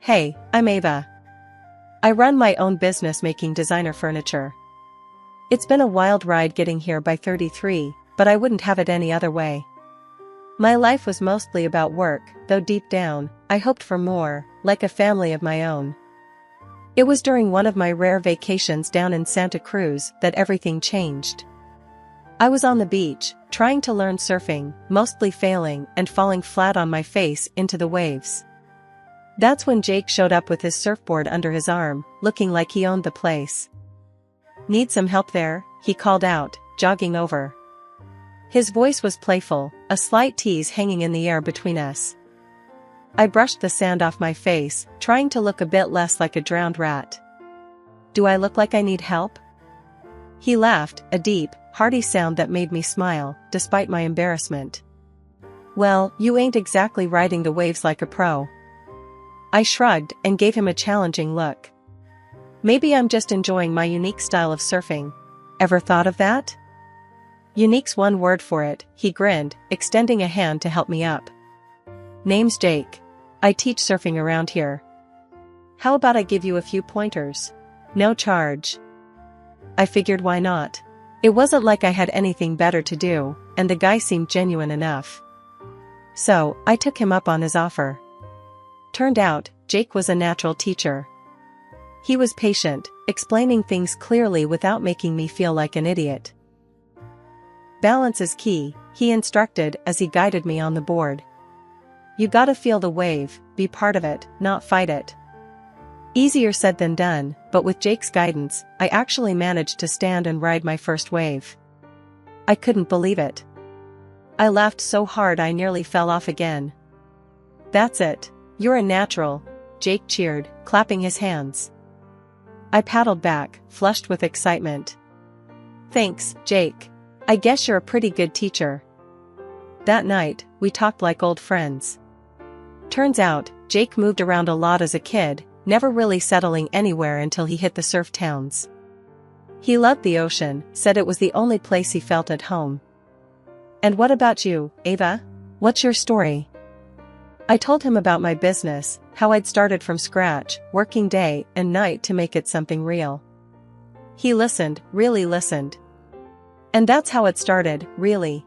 Hey, I'm Ava. I run my own business making designer furniture. It's been a wild ride getting here by 33, but I wouldn't have it any other way. My life was mostly about work, though deep down, I hoped for more, like a family of my own. It was during one of my rare vacations down in Santa Cruz that everything changed. I was on the beach, trying to learn surfing, mostly failing and falling flat on my face into the waves. That's when Jake showed up with his surfboard under his arm, looking like he owned the place. "Need some help there?" he called out, jogging over. His voice was playful, a slight tease hanging in the air between us. I brushed the sand off my face, trying to look a bit less like a drowned rat. "Do I look like I need help?" He laughed, a deep, hearty sound that made me smile, despite my embarrassment. "Well, you ain't exactly riding the waves like a pro." I shrugged and gave him a challenging look. "Maybe I'm just enjoying my unique style of surfing. Ever thought of that?" "Unique's one word for it," he grinned, extending a hand to help me up. "Name's Jake. I teach surfing around here. How about I give you a few pointers? No charge." I figured why not? It wasn't like I had anything better to do, and the guy seemed genuine enough. So, I took him up on his offer. Turned out, Jake was a natural teacher. He was patient, explaining things clearly without making me feel like an idiot. "Balance is key," he instructed as he guided me on the board. "You gotta feel the wave, be part of it, not fight it." Easier said than done, but with Jake's guidance, I actually managed to stand and ride my first wave. I couldn't believe it. I laughed so hard I nearly fell off again. "That's it. You're a natural," Jake cheered, clapping his hands. I paddled back, flushed with excitement. "Thanks, Jake. I guess you're a pretty good teacher." That night, we talked like old friends. Turns out, Jake moved around a lot as a kid, never really settling anywhere until he hit the surf towns. He loved the ocean, said it was the only place he felt at home. "And what about you, Ava? What's your story?" I told him about my business, how I'd started from scratch, working day and night to make it something real. He listened, really listened. And that's how it started, really.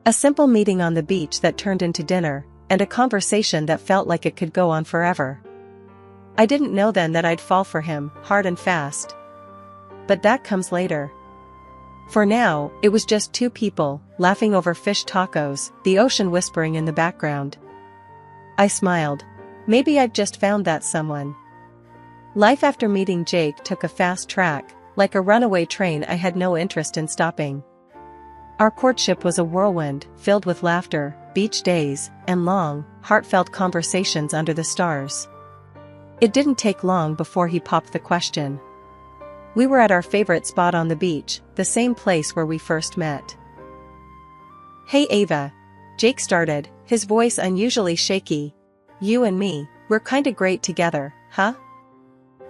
A simple meeting on the beach that turned into dinner, and a conversation that felt like it could go on forever. I didn't know then that I'd fall for him, hard and fast. But that comes later. For now, it was just two people, laughing over fish tacos, the ocean whispering in the background. I smiled. Maybe I've just found that someone. Life after meeting Jake took a fast track, like a runaway train I had no interest in stopping. Our courtship was a whirlwind, filled with laughter, beach days, and long, heartfelt conversations under the stars. It didn't take long before he popped the question. We were at our favorite spot on the beach, the same place where we first met. "Hey Ava," Jake started, his voice unusually shaky. "You and me, we're kinda great together, huh?"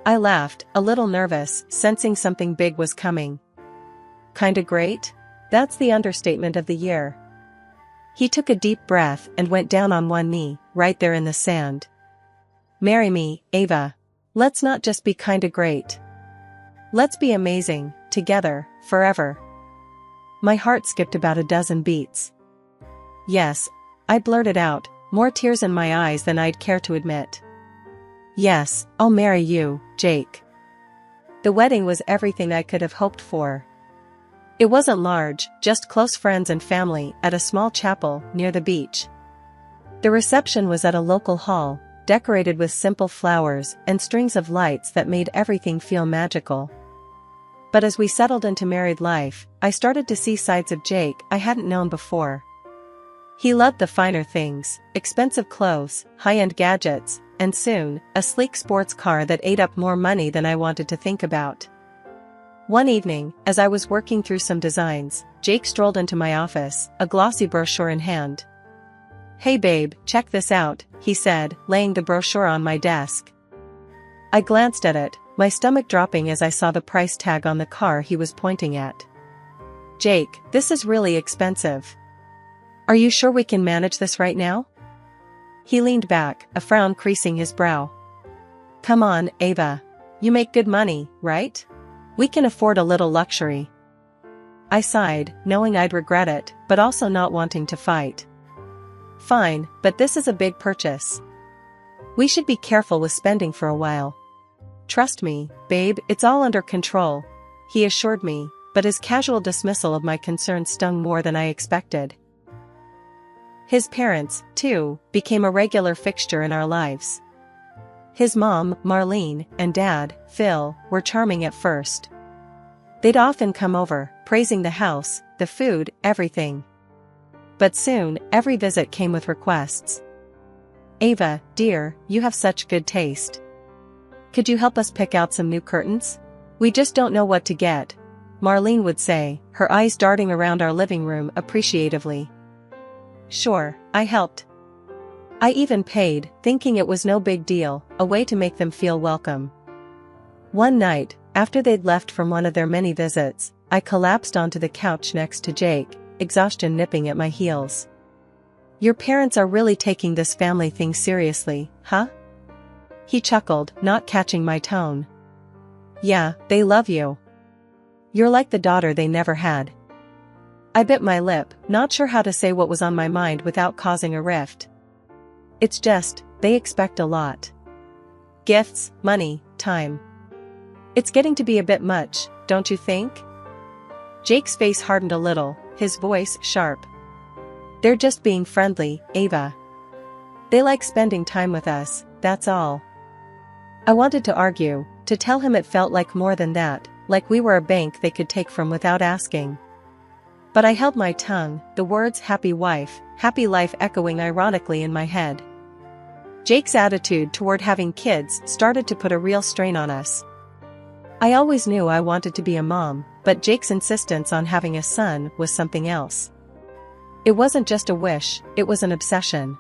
I laughed, a little nervous, sensing something big was coming. "Kinda great? That's the understatement of the year." He took a deep breath and went down on one knee, right there in the sand. "Marry me, Ava. Let's not just be kinda great. Let's be amazing, together, forever." My heart skipped about a dozen beats. "Yes," I blurted out, more tears in my eyes than I'd care to admit. "Yes, I'll marry you, Jake." The wedding was everything I could have hoped for. It wasn't large, just close friends and family at a small chapel near the beach. The reception was at a local hall, decorated with simple flowers and strings of lights that made everything feel magical. But as we settled into married life, I started to see sides of Jake I hadn't known before. He loved the finer things, expensive clothes, high-end gadgets, and soon, a sleek sports car that ate up more money than I wanted to think about. One evening, as I was working through some designs, Jake strolled into my office, a glossy brochure in hand. "Hey babe, check this out," he said, laying the brochure on my desk. I glanced at it, my stomach dropping as I saw the price tag on the car he was pointing at. "Jake, this is really expensive. Are you sure we can manage this right now?" He leaned back, a frown creasing his brow. Come on, Ava. You make good money, right? We can afford a little luxury. I sighed, knowing I'd regret it, but also not wanting to fight. Fine, but this is a big purchase. We should be careful with spending for a while. Trust me, babe, it's all under control, he assured me, but his casual dismissal of my concerns stung more than I expected. His parents, too, became a regular fixture in our lives. His mom, Marlene, and dad, Phil, were charming at first. They'd often come over, praising the house, the food, everything. But soon, every visit came with requests. Ava, dear, you have such good taste. Could you help us pick out some new curtains? We just don't know what to get, Marlene would say, her eyes darting around our living room appreciatively. Sure, I helped. I even paid, thinking it was no big deal, a way to make them feel welcome. One night, after they'd left from one of their many visits, I collapsed onto the couch next to Jake, exhaustion nipping at my heels. Your parents are really taking this family thing seriously, huh? He chuckled, not catching my tone. Yeah, they love you. You're like the daughter they never had. I bit my lip, not sure how to say what was on my mind without causing a rift. It's just, they expect a lot. Gifts, money, time. It's getting to be a bit much, don't you think? Jake's face hardened a little, his voice sharp. They're just being friendly, Ava. They like spending time with us, that's all. I wanted to argue, to tell him it felt like more than that, like we were a bank they could take from without asking. But I held my tongue, the words happy wife, happy life echoing ironically in my head. Jake's attitude toward having kids started to put a real strain on us. I always knew I wanted to be a mom, but Jake's insistence on having a son was something else. It wasn't just a wish, it was an obsession.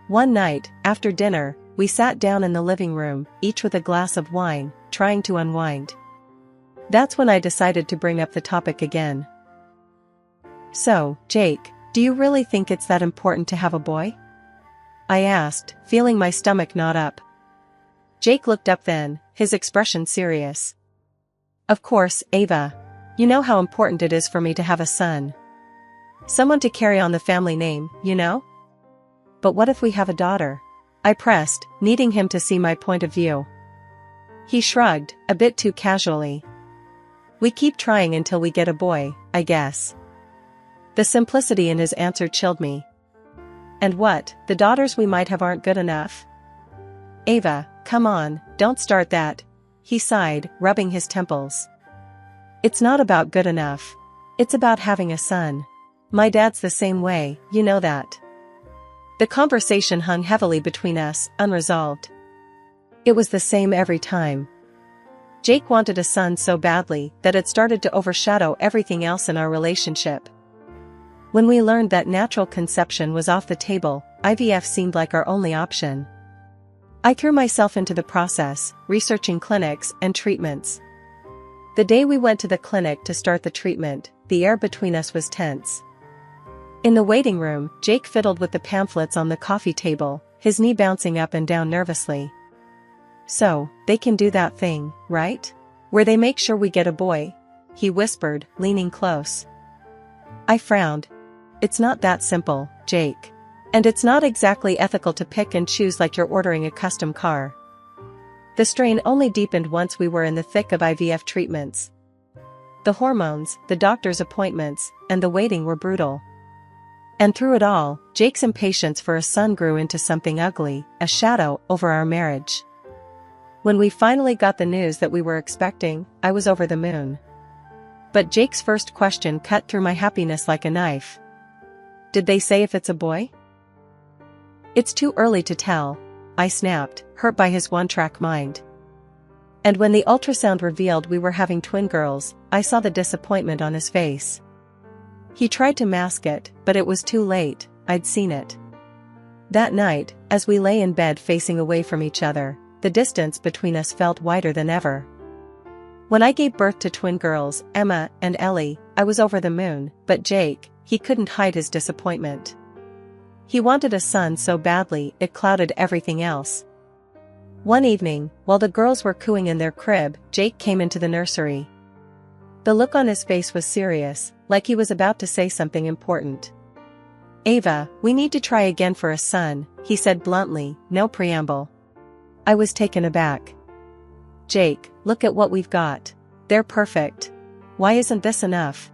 One night, after dinner, we sat down in the living room, each with a glass of wine, trying to unwind. That's when I decided to bring up the topic again. So, Jake, do you really think it's that important to have a boy? I asked, feeling my stomach knot up. Jake looked up then, his expression serious. Of course, Ava. You know how important it is for me to have a son. Someone to carry on the family name, you know? But what if we have a daughter? I pressed, needing him to see my point of view. He shrugged, a bit too casually. We keep trying until we get a boy, I guess. The simplicity in his answer chilled me. And what, the daughters we might have aren't good enough? Ava, come on, don't start that, he sighed, rubbing his temples. It's not about good enough. It's about having a son. My dad's the same way, you know that. The conversation hung heavily between us, unresolved. It was the same every time. Jake wanted a son so badly that it started to overshadow everything else in our relationship. When we learned that natural conception was off the table, IVF seemed like our only option. I threw myself into the process, researching clinics and treatments. The day we went to the clinic to start the treatment, the air between us was tense. In the waiting room, Jake fiddled with the pamphlets on the coffee table, his knee bouncing up and down nervously. So, they can do that thing, right? Where they make sure we get a boy, he whispered, leaning close. I frowned. It's not that simple, Jake. And it's not exactly ethical to pick and choose like you're ordering a custom car. The strain only deepened once we were in the thick of IVF treatments. The hormones, the doctor's appointments, and the waiting were brutal. And through it all, Jake's impatience for a son grew into something ugly, a shadow over our marriage. When we finally got the news that we were expecting, I was over the moon. But Jake's first question cut through my happiness like a knife. Did they say if it's a boy? It's too early to tell, I snapped, hurt by his one-track mind. And when the ultrasound revealed we were having twin girls, I saw the disappointment on his face. He tried to mask it, but it was too late, I'd seen it. That night, as we lay in bed facing away from each other, the distance between us felt wider than ever. When I gave birth to twin girls, Emma and Ellie, I was over the moon, but Jake, he couldn't hide his disappointment. He wanted a son so badly it clouded everything else. One evening, while the girls were cooing in their crib, Jake came into the nursery. The look on his face was serious, like he was about to say something important. "Ava, we need to try again for a son," he said bluntly, no preamble. I was taken aback. "Jake, look at what we've got. They're perfect. Why isn't this enough?"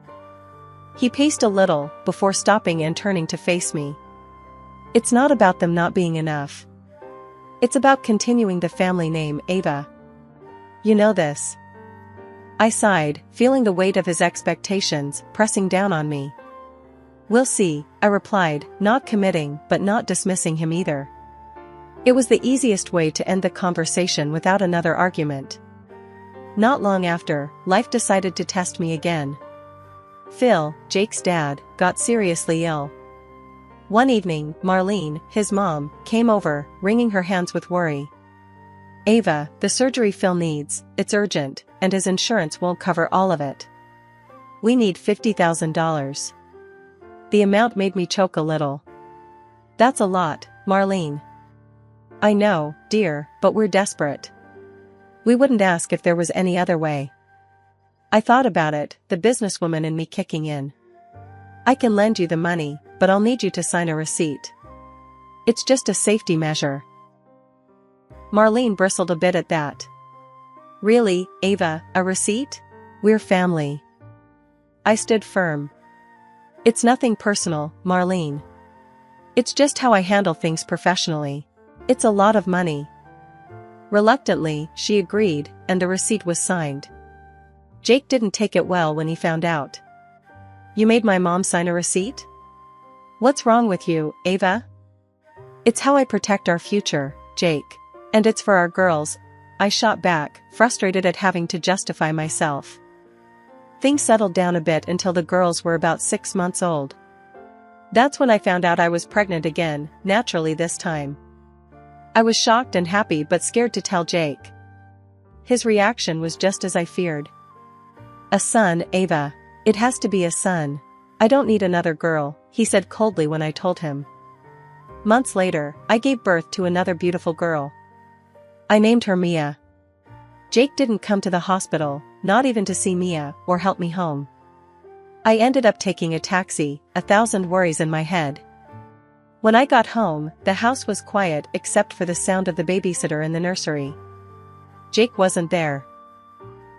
He paced a little, before stopping and turning to face me. "It's not about them not being enough. It's about continuing the family name, Ava. You know this." I sighed, feeling the weight of his expectations pressing down on me. "We'll see," I replied, not committing but not dismissing him either. It was the easiest way to end the conversation without another argument. Not long after, life decided to test me again. Phil, Jake's dad, got seriously ill. One evening, Marlene, his mom, came over, wringing her hands with worry. "Ava, the surgery Phil needs, it's urgent, and his insurance won't cover all of it. We need $50,000. The amount made me choke a little. "That's a lot, Marlene." "I know, dear, but we're desperate. We wouldn't ask if there was any other way." I thought about it, the businesswoman in me kicking in. "I can lend you the money, but I'll need you to sign a receipt. It's just a safety measure." Marlene bristled a bit at that. "Really, Ava, a receipt? We're family." I stood firm. "It's nothing personal, Marlene. It's just how I handle things professionally. It's a lot of money." Reluctantly, she agreed, and the receipt was signed. Jake didn't take it well when he found out. "You made my mom sign a receipt? What's wrong with you, Ava?" "It's how I protect our future, Jake. And it's for our girls," I shot back, frustrated at having to justify myself. Things settled down a bit until the girls were about 6 months old. That's when I found out I was pregnant again, naturally this time. I was shocked and happy but scared to tell Jake. His reaction was just as I feared. "A son, Ava. It has to be a son. I don't need another girl," he said coldly when I told him. Months later, I gave birth to another beautiful girl. I named her Mia. Jake didn't come to the hospital, not even to see Mia, or help me home. I ended up taking a taxi, 1,000 worries in my head. When I got home, the house was quiet except for the sound of the babysitter in the nursery. Jake wasn't there.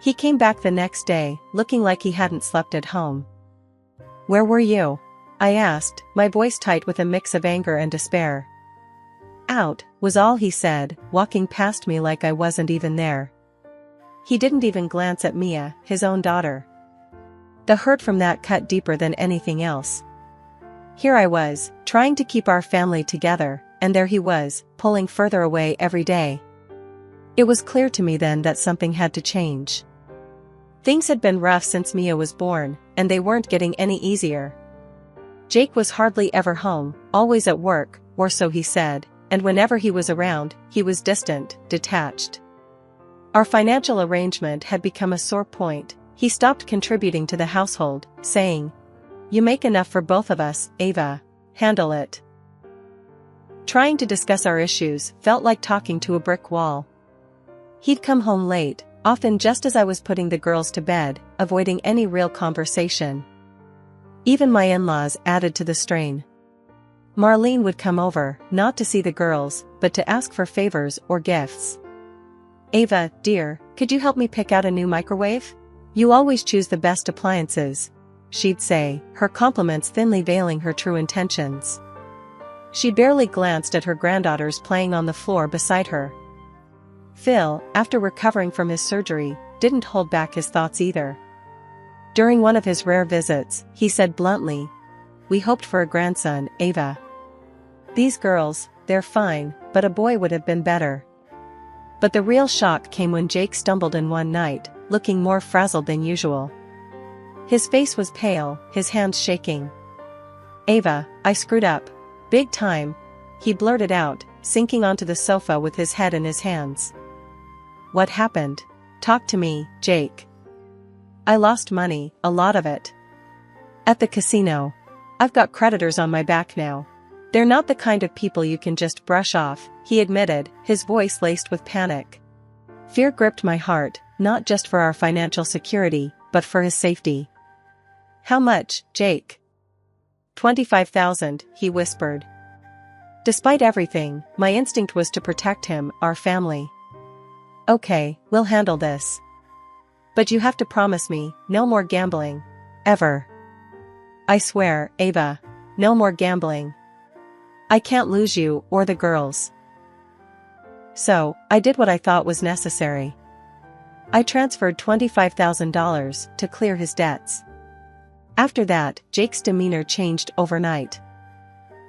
He came back the next day, looking like he hadn't slept at home. "Where were you?" I asked, my voice tight with a mix of anger and despair. "Out," was all he said, walking past me like I wasn't even there. He didn't even glance at Mia, his own daughter. The hurt from that cut deeper than anything else. Here I was, trying to keep our family together, and there he was, pulling further away every day. It was clear to me then that something had to change. Things had been rough since Mia was born, and they weren't getting any easier. Jake was hardly ever home, always at work, or so he said, and whenever he was around, he was distant, detached. Our financial arrangement had become a sore point. He stopped contributing to the household, saying, "You make enough for both of us, Ava. Handle it." Trying to discuss our issues felt like talking to a brick wall. He'd come home late, often just as I was putting the girls to bed, avoiding any real conversation. Even my in-laws added to the strain. Marlene would come over, not to see the girls, but to ask for favors or gifts. "Ava, dear, could you help me pick out a new microwave? You always choose the best appliances," she'd say, her compliments thinly veiling her true intentions. She barely glanced at her granddaughters playing on the floor beside her. Phil, after recovering from his surgery, didn't hold back his thoughts either. During one of his rare visits, he said bluntly, "We hoped for a grandson, Ava. These girls, they're fine, but a boy would have been better." But the real shock came when Jake stumbled in one night, looking more frazzled than usual. His face was pale, his hands shaking. "Ava, I screwed up. Big time," he blurted out, sinking onto the sofa with his head in his hands. "What happened? Talk to me, Jake." "I lost money, a lot of it. At the casino. I've got creditors on my back now. They're not the kind of people you can just brush off," he admitted, his voice laced with panic. Fear gripped my heart, not just for our financial security, but for his safety. How much, Jake? 25,000, he whispered. Despite everything, my instinct was to protect him, our family. Okay, we'll handle this. But you have to promise me, no more gambling. Ever. I swear, Ava. No more gambling. I can't lose you, or the girls. So, I did what I thought was necessary. I transferred $25,000 to clear his debts. After that, Jake's demeanor changed overnight.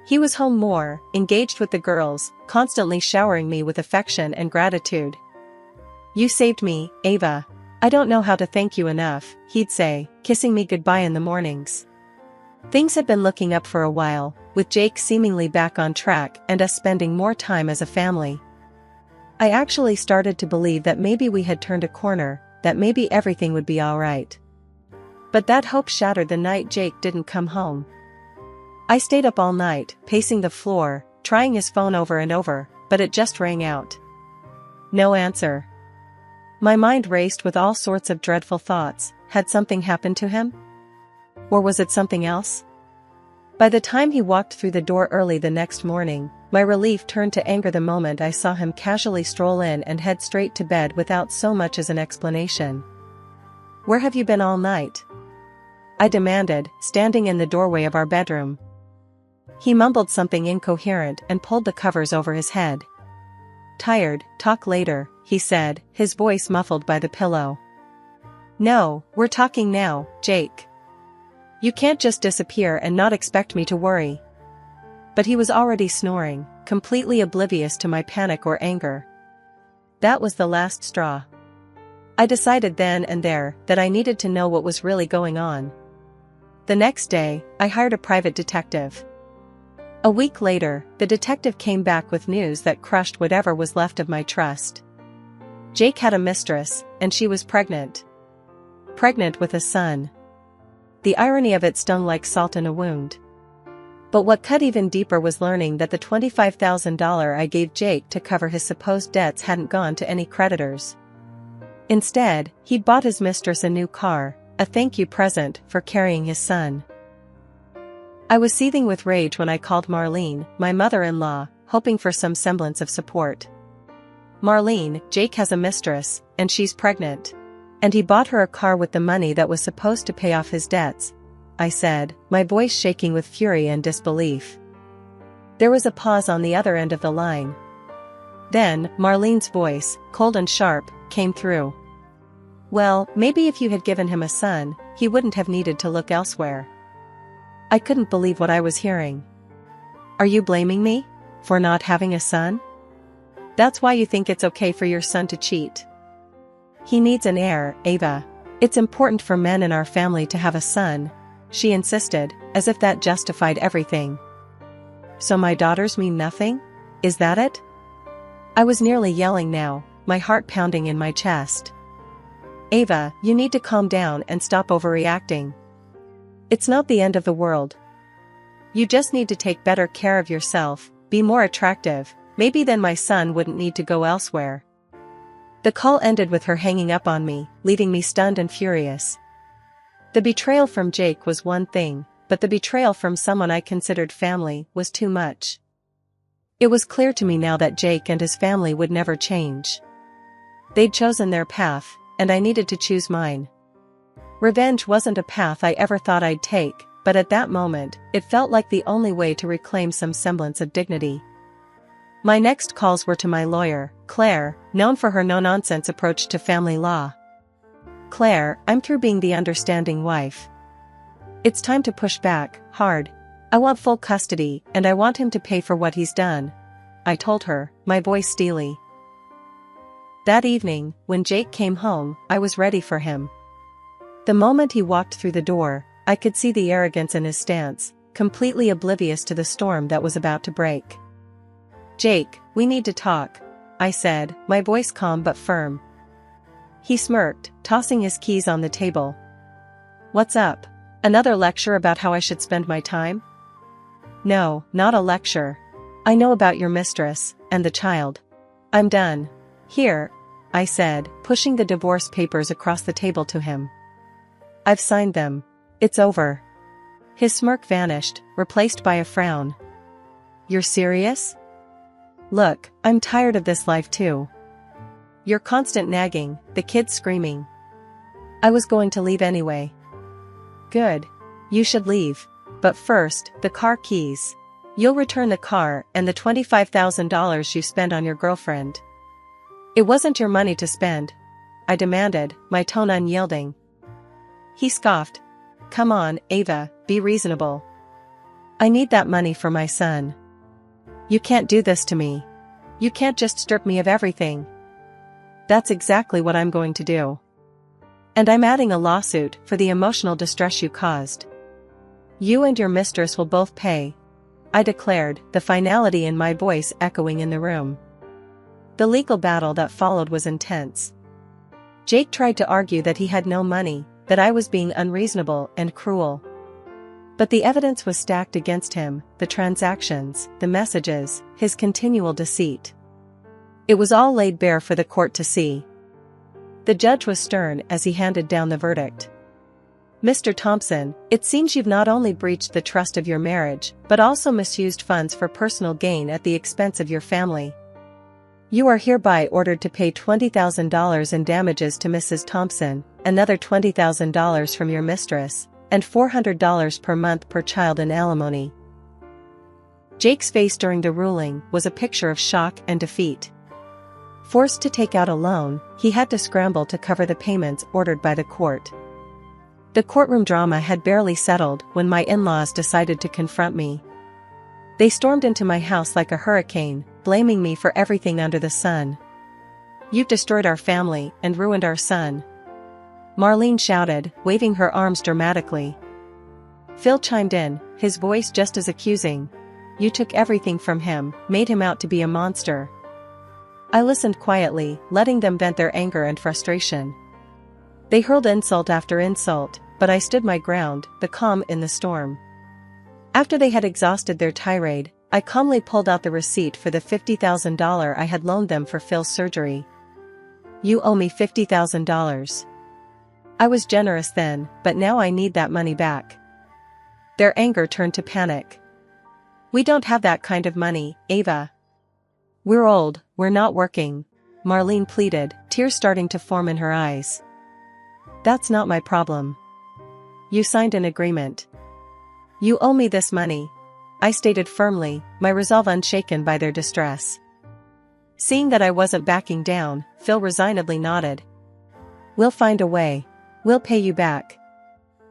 He was home more, engaged with the girls, constantly showering me with affection and gratitude. You saved me, Ava. I don't know how to thank you enough, he'd say, kissing me goodbye in the mornings. Things had been looking up for a while, with Jake seemingly back on track and us spending more time as a family. I actually started to believe that maybe we had turned a corner, that maybe everything would be alright. But that hope shattered the night Jake didn't come home. I stayed up all night, pacing the floor, trying his phone over and over, but it just rang out. No answer. My mind raced with all sorts of dreadful thoughts. Had something happened to him? Or was it something else? By the time he walked through the door early the next morning, my relief turned to anger the moment I saw him casually stroll in and head straight to bed without so much as an explanation. Where have you been all night? I demanded, standing in the doorway of our bedroom. He mumbled something incoherent and pulled the covers over his head. Tired, talk later, he said, his voice muffled by the pillow. No, we're talking now, Jake. You can't just disappear and not expect me to worry. But he was already snoring, completely oblivious to my panic or anger. That was the last straw. I decided then and there that I needed to know what was really going on. The next day, I hired a private detective. A week later, the detective came back with news that crushed whatever was left of my trust. Jake had a mistress, and she was pregnant. Pregnant with a son. The irony of it stung like salt in a wound. But what cut even deeper was learning that the $25,000 I gave Jake to cover his supposed debts hadn't gone to any creditors. Instead, he'd bought his mistress a new car, a thank you present for carrying his son. I was seething with rage when I called Marlene, my mother-in-law, hoping for some semblance of support. Marlene, Jake has a mistress, and she's pregnant. And he bought her a car with the money that was supposed to pay off his debts, I said, my voice shaking with fury and disbelief. There was a pause on the other end of the line. Then, Marlene's voice, cold and sharp, came through. Well, maybe if you had given him a son, he wouldn't have needed to look elsewhere. I couldn't believe what I was hearing. Are you blaming me? For not having a son? That's why you think it's okay for your son to cheat? He needs an heir, Ava. It's important for men in our family to have a son, she insisted, as if that justified everything. So my daughters mean nothing? Is that it? I was nearly yelling now, my heart pounding in my chest. Ava, you need to calm down and stop overreacting. It's not the end of the world. You just need to take better care of yourself, be more attractive, maybe then my son wouldn't need to go elsewhere. The call ended with her hanging up on me, leaving me stunned and furious. The betrayal from Jake was one thing, but the betrayal from someone I considered family was too much. It was clear to me now that Jake and his family would never change. They'd chosen their path, and I needed to choose mine. Revenge wasn't a path I ever thought I'd take, but at that moment, it felt like the only way to reclaim some semblance of dignity. My next calls were to my lawyer, Claire, known for her no-nonsense approach to family law. Claire, I'm through being the understanding wife. It's time to push back, hard. I want full custody, and I want him to pay for what he's done, I told her, my voice steely. That evening, when Jake came home, I was ready for him. The moment he walked through the door, I could see the arrogance in his stance, completely oblivious to the storm that was about to break. Jake, we need to talk, I said, my voice calm but firm. He smirked, tossing his keys on the table. What's up? Another lecture about how I should spend my time? No, not a lecture. I know about your mistress, and the child. I'm done. Here, I said, pushing the divorce papers across the table to him. I've signed them. It's over. His smirk vanished, replaced by a frown. You're serious? Look, I'm tired of this life too. Your constant nagging, the kids screaming. I was going to leave anyway. Good. You should leave. But first, the car keys. You'll return the car and the $25,000 you spent on your girlfriend. It wasn't your money to spend, I demanded, my tone unyielding. He scoffed. Come on, Ava, be reasonable. I need that money for my son. You can't do this to me. You can't just strip me of everything. That's exactly what I'm going to do. And I'm adding a lawsuit for the emotional distress you caused. You and your mistress will both pay, I declared, the finality in my voice echoing in the room. The legal battle that followed was intense. Jake tried to argue that he had no money, that I was being unreasonable and cruel. But the evidence was stacked against him, the transactions, the messages, his continual deceit. It was all laid bare for the court to see. The judge was stern as he handed down the verdict. Mr. Thompson, it seems you've not only breached the trust of your marriage, but also misused funds for personal gain at the expense of your family. You are hereby ordered to pay $20,000 in damages to Mrs. Thompson, another $20,000 from your mistress, and $400 per month per child in alimony. Jake's face during the ruling was a picture of shock and defeat. Forced to take out a loan, he had to scramble to cover the payments ordered by the court. The courtroom drama had barely settled when my in-laws decided to confront me. They stormed into my house like a hurricane, blaming me for everything under the sun. You've destroyed our family and ruined our son, Marlene shouted, waving her arms dramatically. Phil chimed in, his voice just as accusing. You took everything from him, made him out to be a monster. I listened quietly, letting them vent their anger and frustration. They hurled insult after insult, but I stood my ground, the calm in the storm. After they had exhausted their tirade, I calmly pulled out the receipt for the $50,000 I had loaned them for Phil's surgery. You owe me $50,000. I was generous then, but now I need that money back. Their anger turned to panic. We don't have that kind of money, Ava. We're old, we're not working, Marlene pleaded, tears starting to form in her eyes. That's not my problem. You signed an agreement. You owe me this money, I stated firmly, my resolve unshaken by their distress. Seeing that I wasn't backing down, Phil resignedly nodded. We'll find a way. We'll pay you back.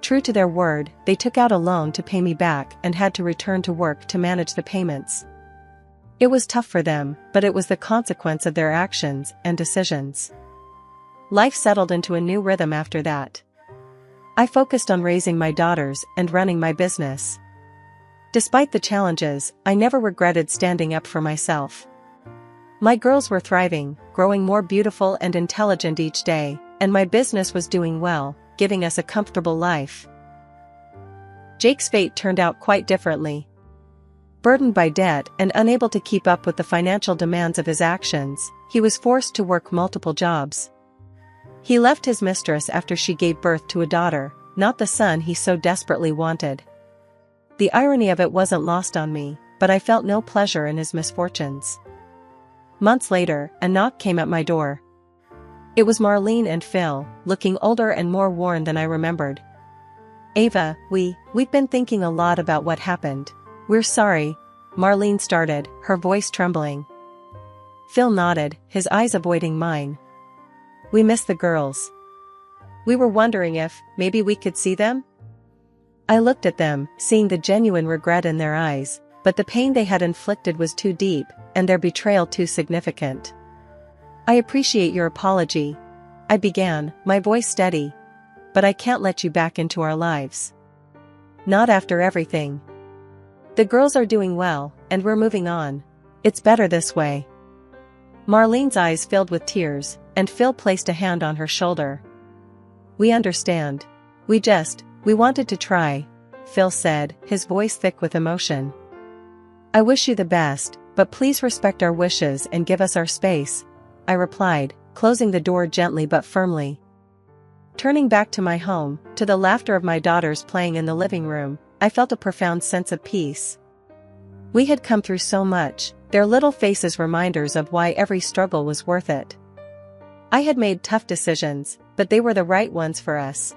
True to their word, they took out a loan to pay me back and had to return to work to manage the payments. It was tough for them, but it was the consequence of their actions and decisions. Life settled into a new rhythm after that. I focused on raising my daughters and running my business. Despite the challenges, I never regretted standing up for myself. My girls were thriving, growing more beautiful and intelligent each day, and my business was doing well, giving us a comfortable life. Jake's fate turned out quite differently. Burdened by debt and unable to keep up with the financial demands of his actions, he was forced to work multiple jobs. He left his mistress after she gave birth to a daughter, not the son he so desperately wanted. The irony of it wasn't lost on me, but I felt no pleasure in his misfortunes. Months later, a knock came at my door. It was Marlene and Phil, looking older and more worn than I remembered. Ava, we've been thinking a lot about what happened. We're sorry, Marlene started, her voice trembling. Phil nodded, his eyes avoiding mine. We miss the girls. We were wondering if, maybe we could see them? I looked at them, seeing the genuine regret in their eyes, but the pain they had inflicted was too deep, and their betrayal too significant. I appreciate your apology, I began, my voice steady. But I can't let you back into our lives. Not after everything. The girls are doing well, and we're moving on. It's better this way. Marlene's eyes filled with tears, and Phil placed a hand on her shoulder. We understand. We wanted to try, Phil said, his voice thick with emotion. I wish you the best, but please respect our wishes and give us our space," I replied, closing the door gently but firmly. Turning back to my home, to the laughter of my daughters playing in the living room, I felt a profound sense of peace. We had come through so much, their little faces reminders of why every struggle was worth it. I had made tough decisions, but they were the right ones for us.